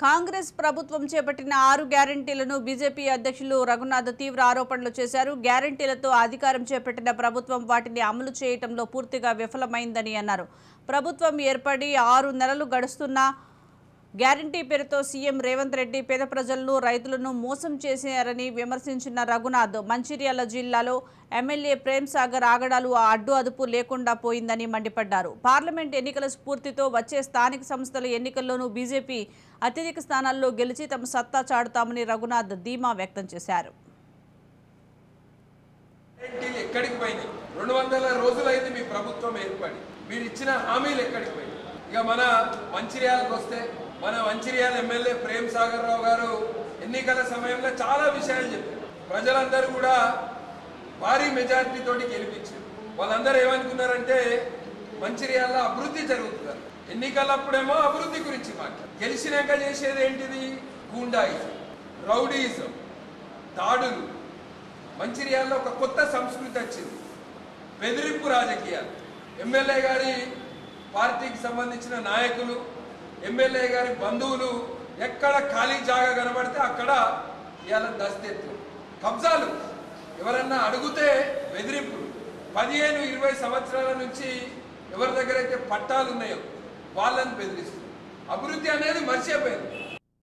కాంగ్రెస్ ప్రభుత్వం చేపట్టిన 6 గ్యారెంటీలను బీజేపీ అధ్యక్షులు రఘునాథ్ తీవ్ర ఆరోపణలు చేశారు. గ్యారెంటీలతో అధికారం చేపట్టిన ప్రభుత్వం వాటిని అమలు చేయడంలో పూర్తిగా విఫలమైందని అన్నారు. ప్రభుత్వం ఏర్పడి 6 నెలలు గడుస్తున్నా గ్యారెంటీ పేరుతో సీఎం రేవంత్ రెడ్డి పేద ప్రజలను రైతులను మోసం చేశారని విమర్శించిన రఘునాథ్ మంచిర్యాల జిల్లాలో ఎమ్మెల్యే ప్రేమ్ సాగర్ ఆగడాలు అడ్డు అదుపు లేకుండా పోయిందని మండిపడ్డారు. పార్లమెంట్ ఎన్నికల స్ఫూర్తితో వచ్చే స్థానిక సంస్థల ఎన్నికల్లోనూ బీజేపీ అత్యధిక స్థానాల్లో గెలిచి తమ సత్తా చాటుతామని రఘునాథ్ ధీమా వ్యక్తం చేశారు. 200 రోజులైంది మీ ప్రభుత్వం ఏర్పడి, మీరు ఇచ్చిన హామీలు ఎక్కడికి పోయి? ఇక మన మంచిర్యాలకు వస్తే, మన మంచిర్యాల ఎమ్మెల్యే ప్రేమ్ సాగర్ రావు గారు ఎన్నికల సమయంలో చాలా విషయాలు చెప్పారు. ప్రజలందరూ కూడా భారీ మెజారిటీ తోటి గెలిపించారు. వాళ్ళందరూ ఏమనుకున్నారంటే మంచిర్యాలలో అభివృద్ధి జరుగుతున్నారు. ఎన్నికలప్పుడేమో అభివృద్ధి గురించి మాట్లాడు, గెలిచినాక చేసేది ఏంటిది? గూండాయిజం, రౌడీయిజం, దాడులు. మంచిర్యాలలో ఒక కొత్త సంస్కృతి వచ్చింది, బెదిరింపు రాజకీయాలు. ఎమ్మెల్యే గారి పార్టీకి సంబంధించిన నాయకులు, ఎమ్మెల్యే గారి బంధువులు ఎక్కడ ఖాళీ జాగా కనబడితే అక్కడ ఇవాళ దస్తెత్తు, కబ్జాలు. ఎవరన్నా అడిగితే బెదిరింపులు. 15-20 సంవత్సరాల నుంచి ఎవరి దగ్గర అయితే పట్టాలు ఉన్నాయో వాళ్ళని బెదిరిస్తారు. అభివృద్ధి అనేది మర్చిపోయింది.